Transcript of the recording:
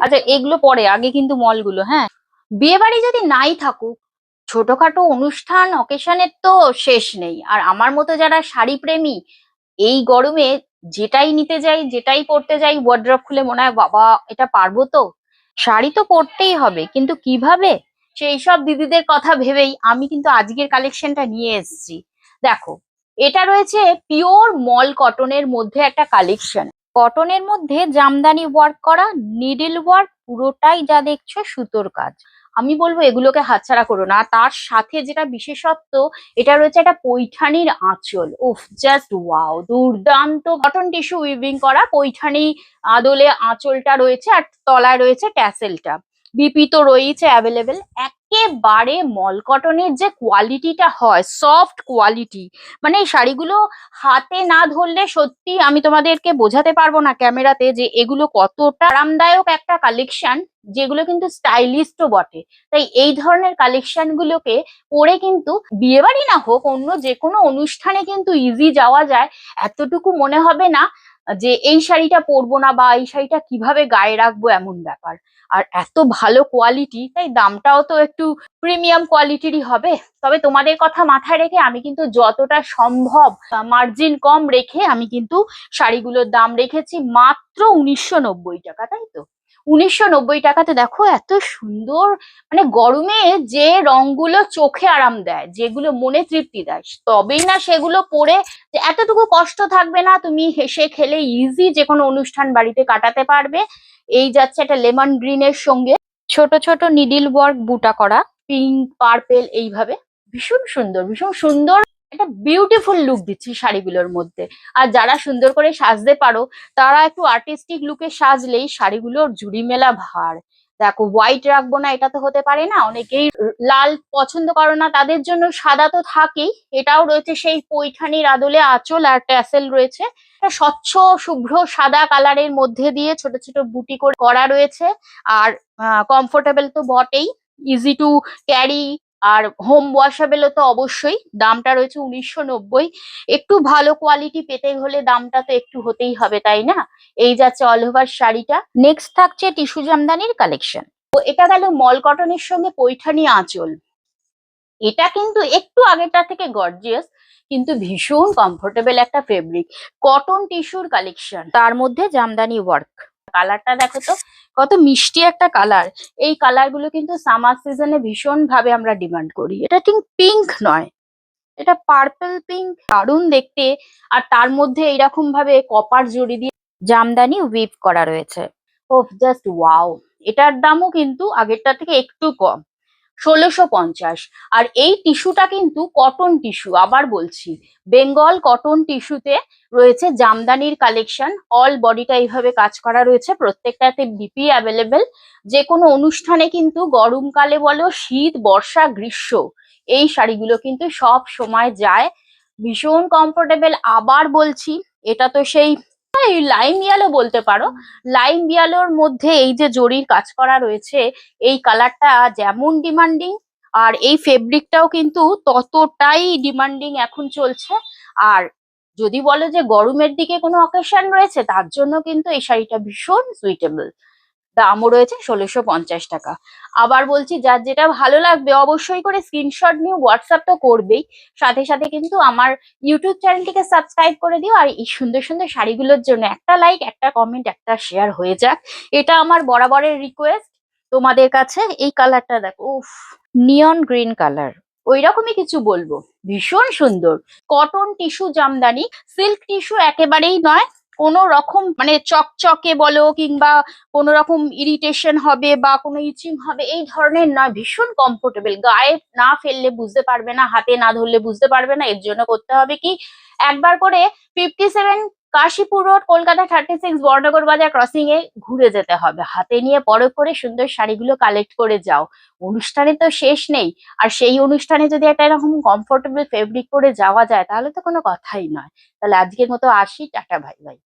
আচ্ছা এগুলো পরে, আগে কিন্তু মলগুলো। হ্যাঁ, বিয়ে বাড়ি যদি নাই থাকুক, ছোটখাটো অনুষ্ঠান অকেশনের তো শেষ নেই। আর আমার মতো যারা শাড়ি প্রেমী, এই গরমে যেটাই নিতে যাই, যেটাই পরতে যাই, ওয়ার্ড্রপ খুলে মনে হয় বাবা এটা পারবো তো। শাড়ি তো পরতেই হবে, কিন্তু কিভাবে, সেই সব দিদিদের কথা ভেবেই আমি কিন্তু আজকের কালেকশনটা নিয়ে এসেছি। দেখো, এটা রয়েছে পিওর মল কটনের মধ্যে একটা কালেকশন। কটনের মধ্যে জামদানি ওয়ার্ক করা, নিডল ওয়ার্ক, পুরোটাই যা দেখছো সুতোর কাজ। আমি বলবো এগুলোকে হাতছাড়া করো না। আর তার সাথে যেটা বিশেষত্ব, এটা রয়েছে একটা পৈঠানির আঁচল। উফ, জাস্ট ওয়াও, দুর্দান্ত। কটন টিস্যু উইভিং করা পৈঠানি আদলে আঁচলটা রয়েছে, আর তলায় রয়েছে ট্যাসেলটা। বিপি তো রয়েছে অ্যাভেলেবেল। একেবারে মল কটনের যে কোয়ালিটিটা হয়, সফট কোয়ালিটি, মানে এই শাড়িগুলো হাতে না ধরলে সত্যি আমি তোমাদেরকে বোঝাতে পারবো না ক্যামেরাতে যে এগুলো কতটা আরামদায়ক একটা কালেকশন, যেগুলো কিন্তু স্টাইলিশও বটে। তাই এই ধরনের কালেকশন গুলোকে পরে কিন্তু বিয়ে বাড়ি না হোক, অন্য যে কোনো অনুষ্ঠানে কিন্তু ইজি যাওয়া যায়। এতটুকু মনে হবে না যে এই শাড়িটা পরবো না, বা এই শাড়িটা কিভাবে গায়ে রাখবো, এমন ব্যাপার। আর এত ভালো কোয়ালিটি, তাই দামটাও তো একটু প্রিমিয়াম কোয়ালিটিরই হবে। তবে তোমাদের কথা মাথায় রেখে আমি কিন্তু যতটা সম্ভব মার্জিন কম রেখে আমি কিন্তু শাড়িগুলোর দাম রেখেছি মাত্র 1990 টাকা, তাই তো? 1990 টাকাতে দেখো এত সুন্দর, মানে গরমে যে রংগুলো চোখে আরাম দেয়, যেগুলো মনে তৃপ্তি দেয়, তবেই না সেগুলো পরে যে এতটুকু কষ্ট থাকবে না, তুমি হেসে খেলে ইজি যে কোনো অনুষ্ঠান বাড়িতে কাটাতে পারবে। এই যাচ্ছে একটা লেমন গ্রিনের সঙ্গে ছোট ছোট নিডিল ওয়ার্ক বুটা করা, পিঙ্ক পার্পেল এইভাবে। ভীষণ সুন্দর, ভীষণ সুন্দর একটা বিউটিফুল লুক দিচ্ছি শাড়িগুলোর মধ্যে। আর যারা সুন্দর করে সাজতে পারো, তারা একটু আর্টিস্টিক লুকে সাজলেই শাড়িগুলোর জুড়ি মেলা ভার। দেখো, হোয়াইট রাখবো না এটা তো হতে পারে না, অনেকেই লাল পছন্দ করো না, তাদের জন্য সাদা তো থাকেই। এটাও রয়েছে সেই পৈঠানির আদলে আঁচল আর ট্যাসেল রয়েছে। একটা স্বচ্ছ শুভ্র সাদা কালারের মধ্যে দিয়ে ছোট ছোট বুটি করে করা রয়েছে। আর কমফোর্টেবল তো বটেই, ইজি টু ক্যারি, আর হোম ওয়াশেবল তো অবশ্যই। দামটা রয়েছে 1990। একটু ভালো কোয়ালিটি পেতে হলে দামটা তো একটু হতেই হবে, তাই না? এই যাচ্ছে অল ওভার শাড়িটা। নেক্সট থাকছে টিস্যু জামদানির কালেকশন। তো এটা গেল মল কটনের সঙ্গে পৈঠানি আঁচল। এটা কিন্তু একটু আগেরটা থেকে গর্জিয়াস, কিন্তু ভীষণ কমফোর্টেবল একটা ফেব্রিক। কটন টিস্যুর কালেকশন, তার মধ্যে জামদানি ওয়ার্ক। কালারটা দেখো তো, কত মিষ্টি একটা কালার। এই কালার গুলো কিন্তু সামার সিজনে ভীষণ ভাবে আমরা ডিমান্ড করি। এটা ঠিক পিঙ্ক নয়, এটা পার্পল পিঙ্ক, দারুণ দেখতে। আর তার মধ্যে এইরকম ভাবে কপার জড়ি দিয়ে জামদানি উইভ করা রয়েছে। ও, জাস্ট ওয়াও। এটার দামও কিন্তু আগেরটা থেকে একটু কম, 1650। আর এই টিস্যুটা কিন্তু কটন টিস্যু, আবার বলছি, বেঙ্গল কটন টিস্যুতে রয়েছে জামদানির কালেকশন। অল বডিটা এইভাবে কাজ করা রয়েছে, প্রত্যেকটাতে বিপি অ্যাভেলেবেল। যে কোনো অনুষ্ঠানে কিন্তু গরমকালে বলো, শীত, বর্ষা, গ্রীষ্ম, এই শাড়িগুলো কিন্তু সব সময় যায়। ভীষণ কমফোর্টেবল। আবার বলছি, এটা তো সেই লাইম ইয়ালো বলতে পারো। লাইম ইয়ালোর মধ্যে এই যে জরির কাজ করা রয়েছে, এই কালারটা যেমন ডিমান্ডিং, আর এই ফেব্রিকটাও কিন্তু ততটাই ডিমান্ডিং এখন চলছে। আর যদি বলো যে গরমের দিকে কোনো অকেশন রয়েছে, তার জন্য কিন্তু এই শাড়িটা ভীষণ সুইটেবল। দামও রয়েছে 1650 টাকা। আবার বলছি, যার যেটা ভালো লাগবে অবশ্যই করে স্ক্রিনশট নিয়ে হোয়াটসঅ্যাপ তো করবেই, সাথে সাথে কিন্তু আমার ইউটিউব চ্যানেলটিকে সাবস্ক্রাইব করে দিও। আর এই সুন্দর সুন্দর শাড়িগুলোর জন্য একটা লাইক, একটা কমেন্ট, একটা শেয়ার হয়ে যাক, এটা আমার বরাবরের রিকোয়েস্ট তোমাদের কাছে। এই কালারটা দেখো, উফ, নিয়ন গ্রিন কালার, ওই রকমই কিছু বলবো, ভীষণ সুন্দর। Cotton tissue Jamdani, silk tissue একেবারেই নয়। কোনো রকম মানে চকচকে বলো, কিংবা কোনো রকম ইরিটেশন হবে বা কোনো ইচিং হবে, এই ধরনের নয়। ভীষণ কমফোর্টেবল, গায়ে না ফেললে বুঝতে পারবে না, হাতে না ধরলে বুঝতে পারবে না। এর জন্য করতে হবে কি, একবার করে 57 কাশীপুর রোড, কলকাতা 36 বর্ণনগর বাজার ক্রসিং এ ঘুরে যেতে হবে। হাতে নিয়ে পরখ করে সুন্দর শাড়িগুলো কালেক্ট করে যাও। অনুষ্ঠানে তো শেষ নেই। আর সেই অনুষ্ঠানে যদি একটা এরকম কমফোর্টেবল ফেব্রিক পরে যাওয়া যায়, তাহলে তো কোনো কথাই নয়। তাহলে আজকের মতো আসি, টাটা, বাই বাই।